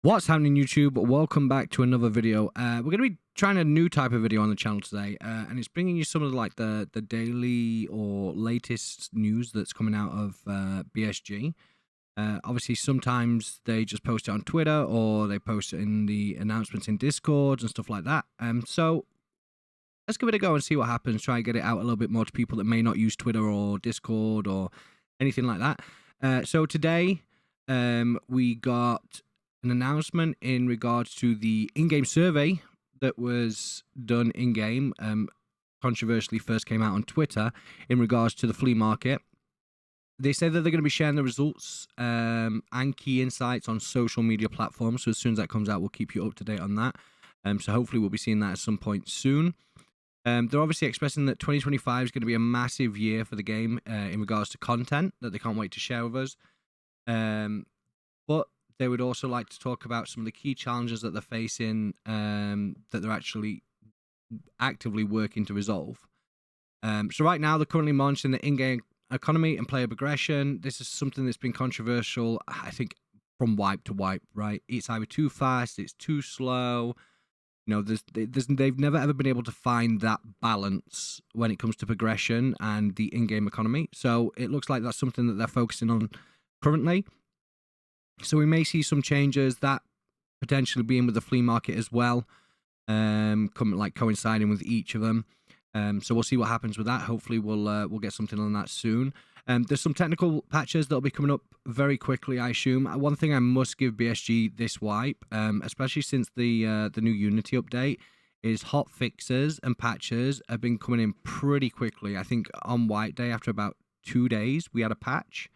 What's happening, YouTube? Welcome back to another video. We're going to be trying a new type of video on the channel today, and it's bringing you some of the daily or latest news that's coming out of BSG. Obviously, sometimes they just post it on Twitter or they post it in the announcements in Discord and stuff like that. So let's give it a go and see what happens. Try and get it out a little bit more to people that may not use Twitter or Discord or anything like that. So today we got an announcement in regards to the in-game survey that was done in-game. Controversially first came out on Twitter in regards to the flea market. They say that they're going to be sharing the results and key insights on social media platforms. So as soon as that comes out, we'll keep you up to date on that. So hopefully we'll be seeing that at some point soon. They're obviously expressing that 2025 is going to be a massive year for the game in regards to content that they can't wait to share with us. But they would also like to talk about some of the key challenges that they're facing that they're actually actively working to resolve. So right now, they're currently monitoring the in-game economy and player progression. This is something that's been controversial, I think, from wipe to wipe, right? It's either too fast, it's too slow. You know, they've never ever been able to find that balance when it comes to progression and the in-game economy. So it looks like that's something that they're focusing on currently. So we may see some changes, that potentially being with the flea market as well, coinciding with each of them. So we'll see what happens with that. Hopefully we'll get something on that soon. There's some technical patches that'll be coming up very quickly, I assume. One thing I must give BSG this wipe, especially since the new Unity update, is hot fixes and patches have been coming in pretty quickly. I think on White Day, after about 2 days, we had a patch.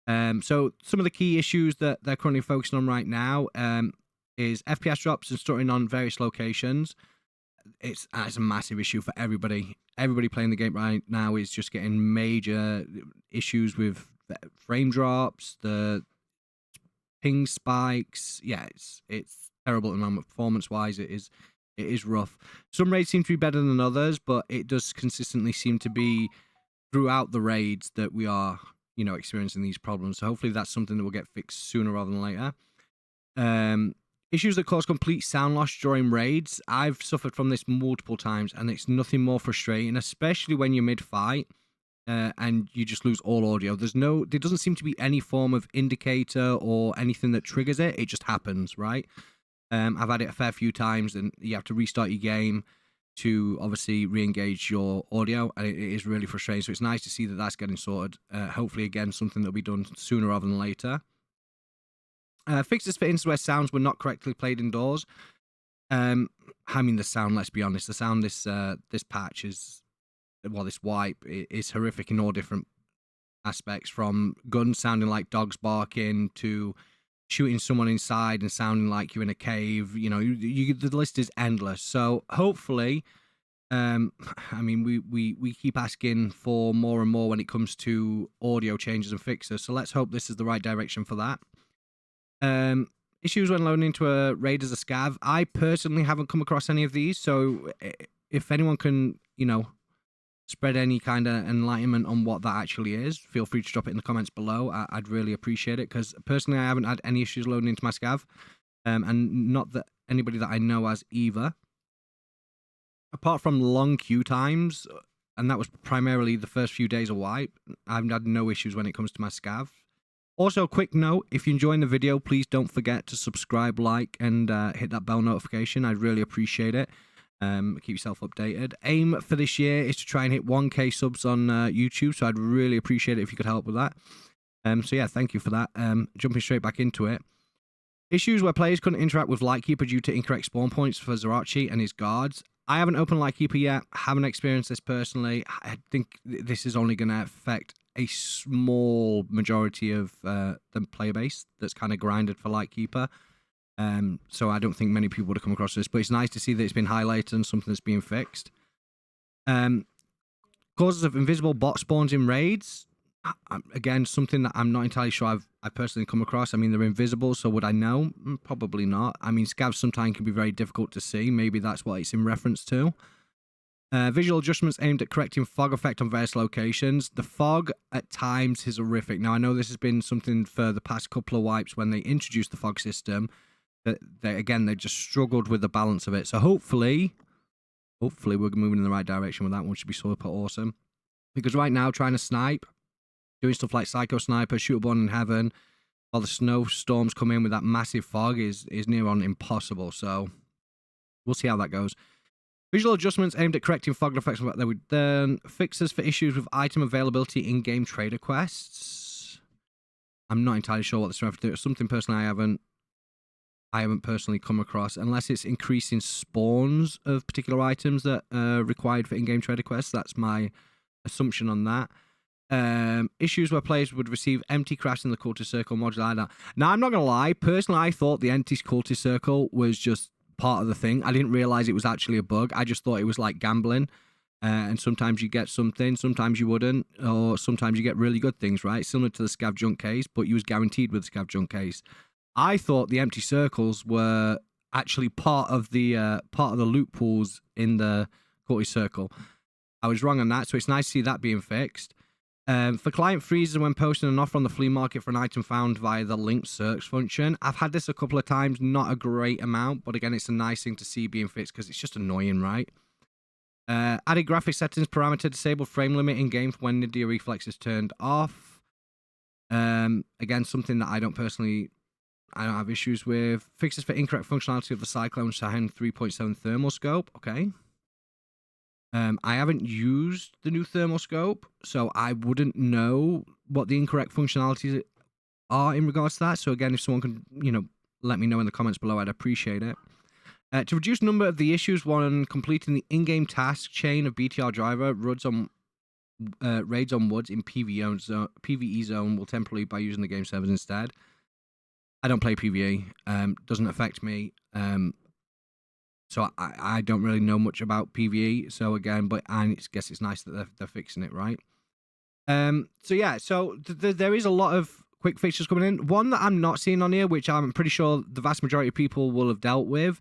So some of the key issues that they're currently focusing on right now is FPS drops and stuttering on various locations. It's a massive issue for everybody. Everybody playing the game right now is just getting major issues with frame drops, the ping spikes. Yeah, it's terrible at the moment. Performance-wise, it is rough. Some raids seem to be better than others, but it does consistently seem to be throughout the raids that we are experiencing these problems. So hopefully that's something that will get fixed sooner rather than later. Issues that cause complete sound loss during raids. I've suffered from this multiple times, and it's nothing more frustrating, especially when you're mid-fight and you just lose all audio. There doesn't seem to be any form of indicator or anything that triggers it. It just happens, right? I've had it a fair few times, and you have to restart your game to obviously re-engage your audio, and it is really frustrating. So it's nice to see that that's getting sorted. Hopefully, again, something that'll be done sooner rather than later. Fixes for instances where sounds were not correctly played indoors. I mean, the sound, let's be honest, the sound this patch is, well, this wipe is horrific in all different aspects, from guns sounding like dogs barking to shooting someone inside and sounding like you're in a cave. The list is endless. So hopefully, I mean, we keep asking for more and more when it comes to audio changes and fixes. So let's hope this is the right direction for that. Issues when loading into a raid as a scav. I personally haven't come across any of these. So if anyone can, spread any kind of enlightenment on what that actually is, feel free to drop it in the comments below. I'd really appreciate it, because personally I haven't had any issues loading into my scav, and not that anybody that I know has either. Apart from long queue times, and that was primarily the first few days of wipe, I've had no issues when it comes to my scav. Also, quick note, if you're enjoying the video, please don't forget to subscribe, like, and hit that bell notification. I'd really appreciate it. Keep yourself updated. Aim for this year is to try and hit 1K subs on YouTube, so I'd really appreciate it if you could help with that. So yeah, thank you for that. Jumping straight back into it. Issues where players couldn't interact with Lightkeeper due to incorrect spawn points for Zerachi and his guards. I haven't opened Lightkeeper yet, haven't experienced this personally. I think this is only going to affect a small majority of the player base that's kind of grinded for Lightkeeper. So I don't think many people would have come across this, but it's nice to see that it's been highlighted and something that's being fixed. Causes of invisible bot spawns in raids. Again, something that I'm not entirely sure I've personally come across. I mean, they're invisible, so would I know? Probably not. I mean, scavs sometimes can be very difficult to see. Maybe that's what it's in reference to. Visual adjustments aimed at correcting fog effect on various locations. The fog at times is horrific. Now, I know this has been something for the past couple of wipes when they introduced the fog system. Again, they just struggled with the balance of it. So hopefully we're moving in the right direction with that one. Should be super awesome. Because right now, trying to snipe, doing stuff like Psycho Sniper, Shootable in Heaven, while the snowstorms come in with that massive fog is near on impossible. So we'll see how that goes. Visual adjustments aimed at correcting fog effects. Then fixes for issues with item availability in-game trader quests. I'm not entirely sure what this refers to. It's something personally I haven't personally come across, unless it's increasing spawns of particular items that are required for in-game trader quests. That's my assumption on that. Issues where players would receive empty crafts in the cultist circle module. Now, I'm not going to lie. Personally, I thought the empty cultist circle was just part of the thing. I didn't realize it was actually a bug. I just thought it was like gambling. And sometimes you get something, sometimes you wouldn't, or sometimes you get really good things, right? Similar to the scav junk case, but you was guaranteed with the scav junk case. I thought the empty circles were actually part of the loot pools in the cultist circle. I was wrong on that, so it's nice to see that being fixed. For client freezes when posting an offer on the flea market for an item found via the linked search function. I've had this a couple of times, not a great amount, but again, it's a nice thing to see being fixed because it's just annoying, right? Added graphic settings parameter, disable frame limit in games when Nidia reflex is turned off. Again, something that I don't have issues with. Fixes for incorrect functionality of the Cyclone Shahen 3.7 thermal scope. Okay. I haven't used the new thermal scope, so I wouldn't know what the incorrect functionalities are in regards to that. So again, if someone can, let me know in the comments below, I'd appreciate it. To reduce number of the issues when completing the in-game task chain of BTR driver, raids on woods in PvE zone will temporarily by using the game servers instead. I don't play PvE. Doesn't affect me. So I don't really know much about PvE. So again, but I guess it's nice that they're fixing it, right? So yeah, so there is a lot of quick fixtures coming in. One that I'm not seeing on here, which I'm pretty sure the vast majority of people will have dealt with,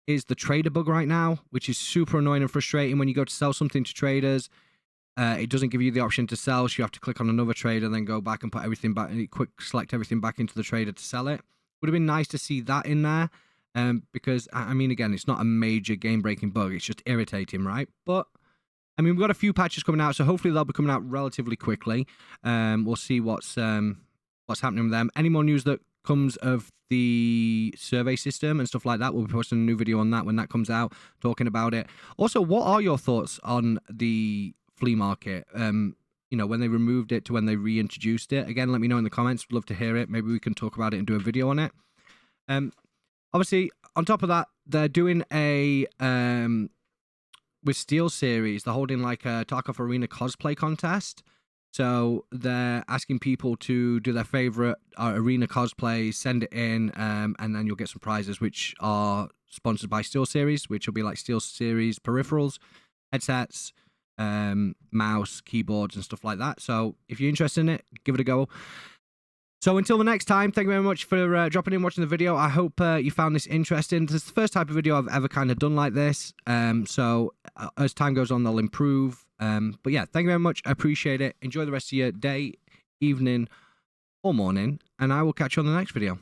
is the trader bug right now, which is super annoying and frustrating when you go to sell something to traders. It doesn't give you the option to sell, so you have to click on another trader, then go back and put everything back, and select everything back into the trader to sell it. Would have been nice to see that in there. Because, I mean, again, it's not a major game-breaking bug. It's just irritating, right? But, I mean, we've got a few patches coming out, so hopefully they'll be coming out relatively quickly. We'll see what's happening with them. Any more news that comes of the survey system and stuff like that, we'll be posting a new video on that when that comes out, talking about it. Also, what are your thoughts on the flea market? When they removed it to when they reintroduced it. Again, let me know in the comments. Would love to hear it. Maybe we can talk about it and do a video on it. Obviously, on top of that, they're doing a with Steel Series. They're holding like a Tarkov Arena cosplay contest. So they're asking people to do their favorite arena cosplay, send it in, and then you'll get some prizes, which are sponsored by Steel Series, which will be like Steel Series peripherals, headsets, mouse, keyboards, and stuff like that. So if you're interested in it, give it a go. So until the next time, thank you very much for dropping in, watching the video. I hope you found this interesting. This is the first type of video I've ever kind of done like this. So as time goes on, they'll improve. But yeah, thank you very much. I appreciate it. Enjoy the rest of your day, evening, or morning. And I will catch you on the next video.